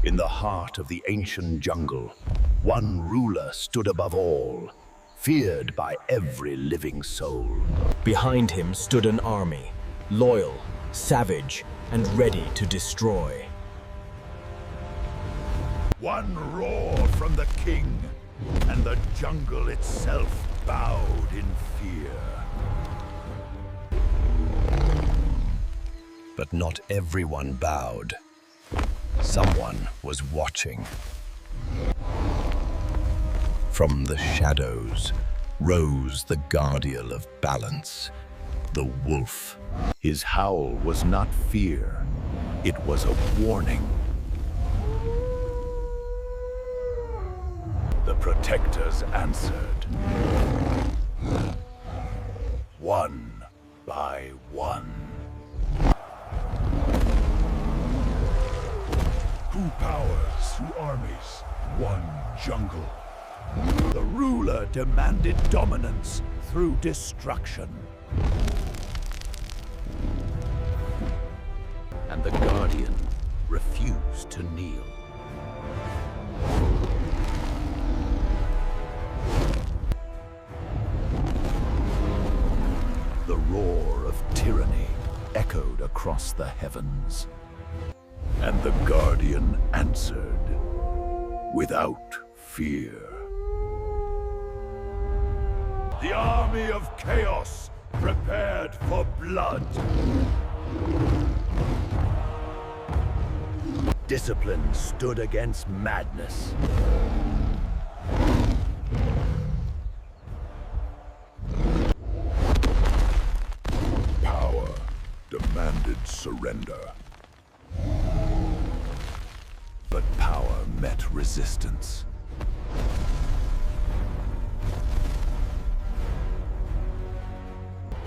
In the heart of the ancient jungle, one ruler stood above all, feared by every living soul. Behind him stood an army, loyal, savage, and ready to destroy. One roar from the king, and the jungle itself bowed in fear. But not everyone bowed. Someone was watching. From the shadows rose the guardian of balance, the wolf. His howl was not fear, it was a warning. The protectors answered, one by one. Who powers, who armies, one jungle. The ruler demanded dominance through destruction. And the guardian refused to kneel. The roar of tyranny echoed across the heavens. And the guardian answered without fear. The army of chaos prepared for blood. Discipline stood against madness. Power demanded surrender. But power met resistance.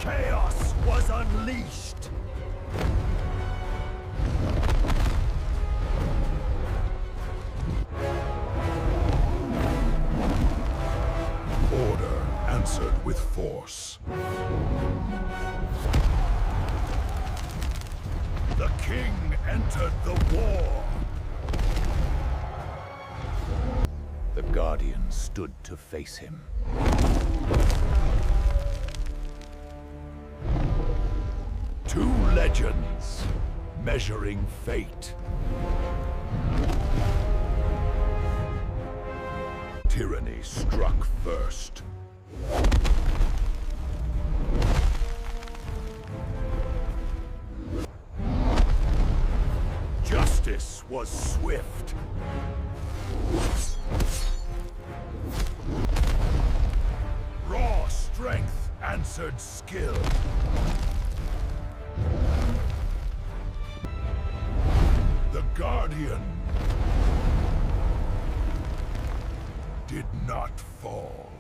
Chaos was unleashed. Order answered with force. The king entered the war. The guardian stood to face him. Two legends measuring fate. Tyranny struck first. Justice was swift. Raw strength answered skill. The guardian did not fall.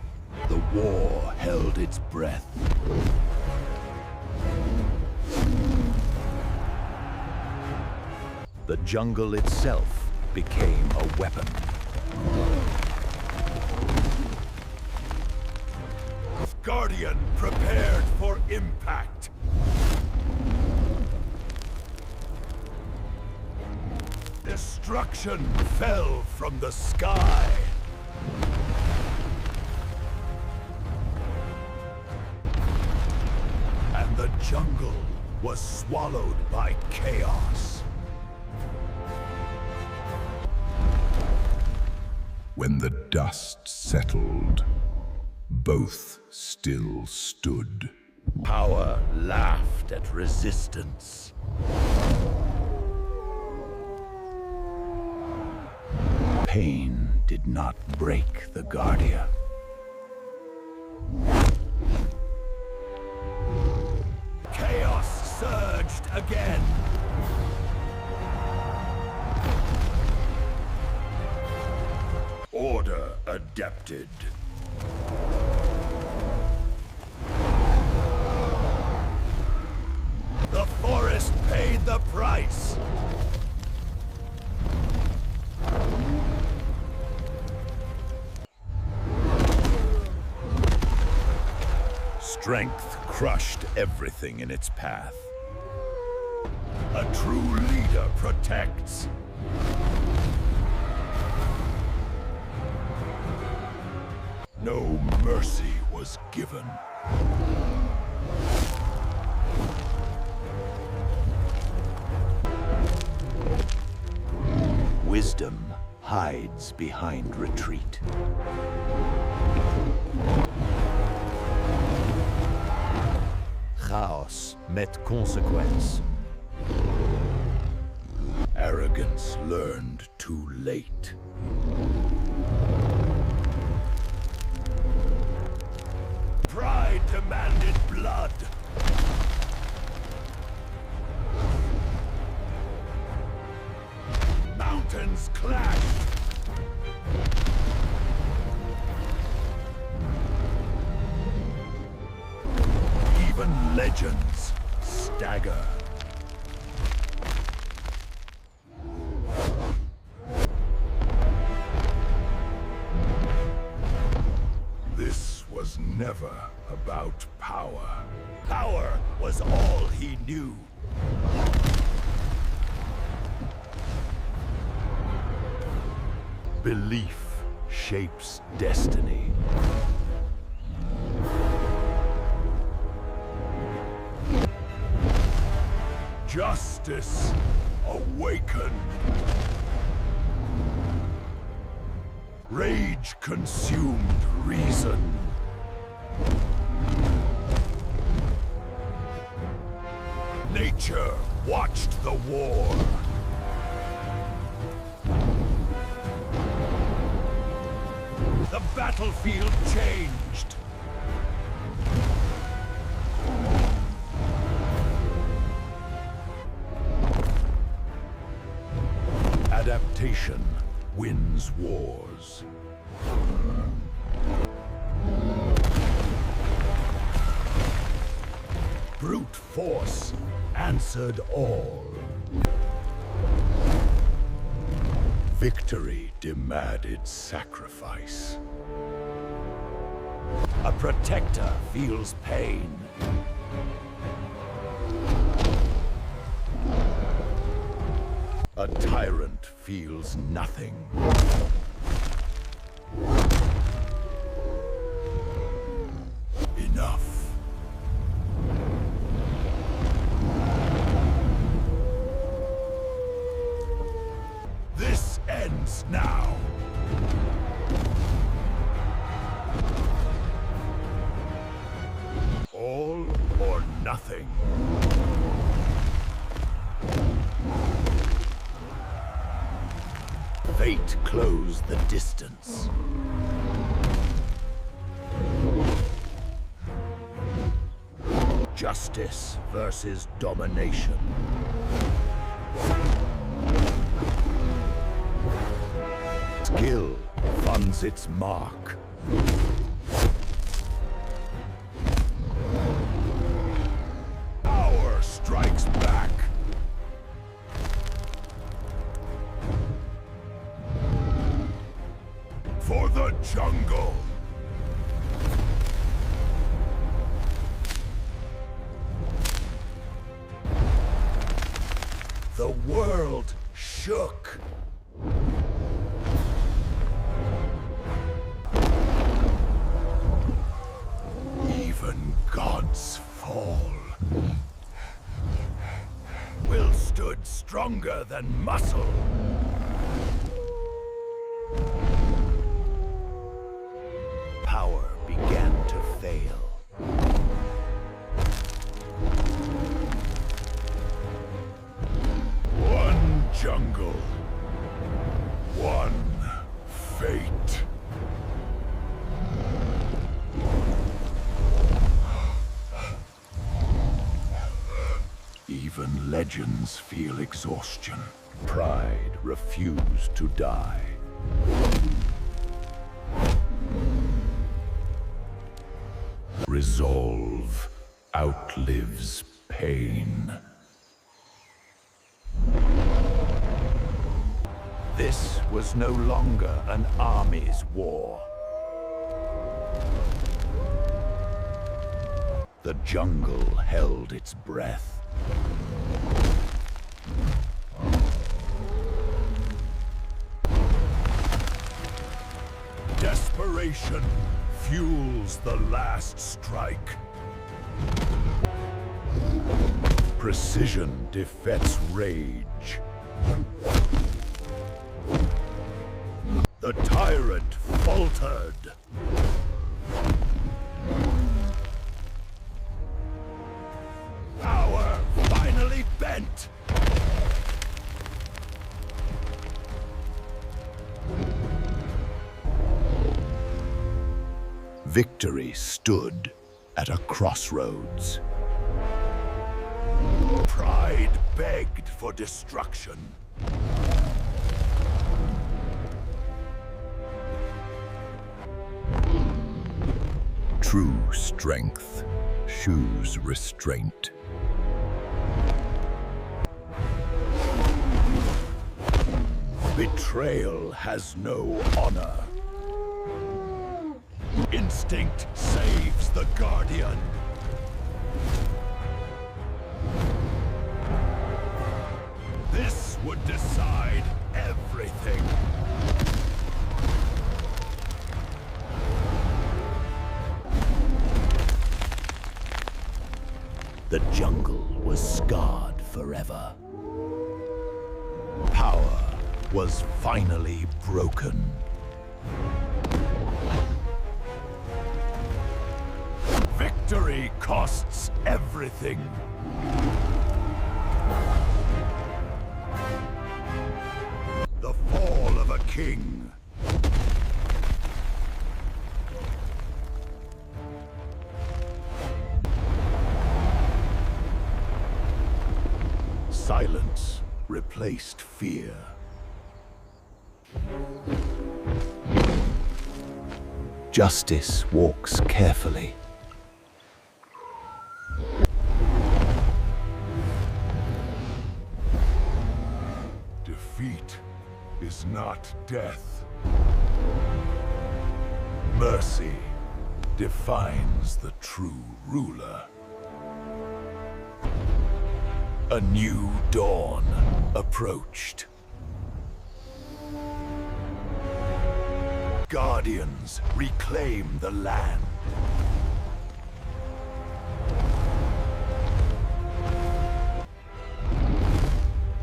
The war held its breath. The jungle itself became a weapon. Guardian prepared for impact. Destruction fell from the sky. And the jungle was swallowed by chaos. When the dust settled, both still stood. Power laughed at resistance. Pain did not break the guardian. Chaos surged again. Order adapted. The forest paid the price. Strength crushed everything in its path. A true leader protects. No mercy was given. Wisdom hides behind retreat. Chaos met consequence. Arrogance learned too late. Pride demanded blood. Mountains clashed. Even legends stagger. This was never about power. Power was all he knew. Belief shapes destiny. Justice awakened. Rage consumed reason. Nature watched the war. The battlefield changed. Adaptation wins wars. Brute force answered all. Victory demanded sacrifice. A protector feels pain. A tyrant feels nothing. Enough. This ends now. All or nothing. Fate closed the distance. Justice versus domination. Skill funds its mark. Power strikes back. For the jungle. The world shook. Even gods fall. Will stood stronger than muscle. Power began to fail. One jungle. One fate. Even legends feel exhaustion. Pride refused to die. Resolve outlives pain. This was no longer an army's war. The jungle held its breath. Desperation fuels the last strike. Precision defeats rage. The tyrant faltered. Power finally bent. Victory stood at a crossroads. Pride begged for destruction. True strength shews restraint. Betrayal has no honor. Instinct saves the guardian. This would decide everything. The jungle was scarred forever. Power was finally broken. Victory costs everything. The fall of a king. Silence replaced fear. Justice walks carefully. Defeat is not death. Mercy defines the true ruler. A new dawn approached. Guardians reclaim the land.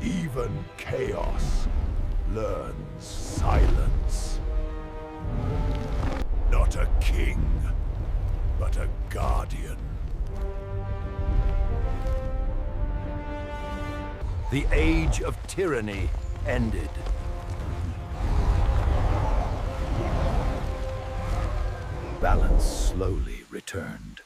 Even chaos learns silence. Not a king, but a guardian. The age of tyranny ended. Balance slowly returned.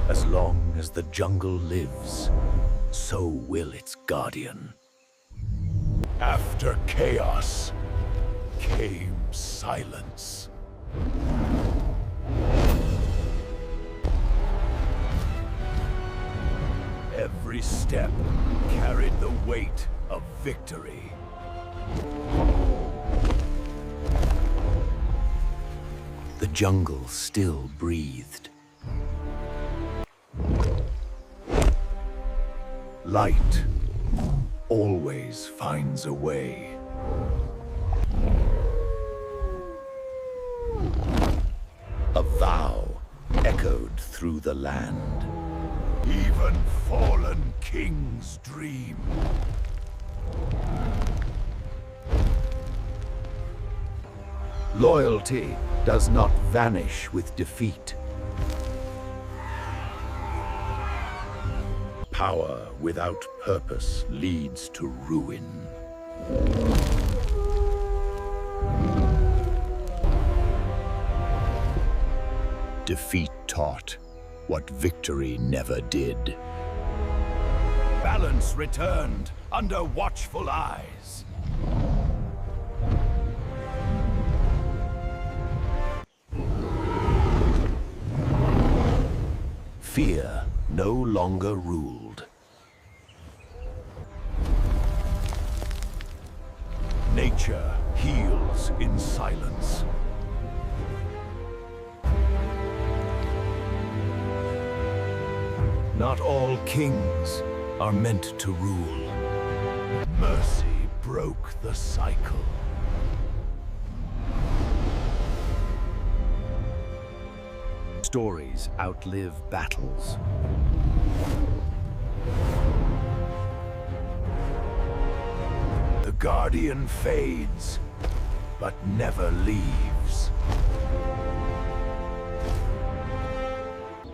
As long as the jungle lives, so will its guardian. After chaos came silence. Every step carried the weight of victory. The jungle still breathed. Light always finds a way. A vow echoed through the land. Even fallen kings dream. Loyalty does not vanish with defeat. Power without purpose leads to ruin. Defeat taught what victory never did. Balance returned under watchful eyes. Fear no longer ruled. Nature heals in silence. Not all kings are meant to rule. Mercy broke the cycle. Stories outlive battles. The Guardian fades, but never leaves.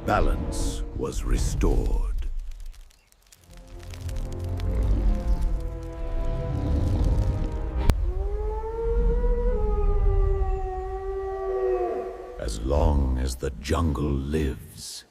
Balance was restored. As long as the jungle lives,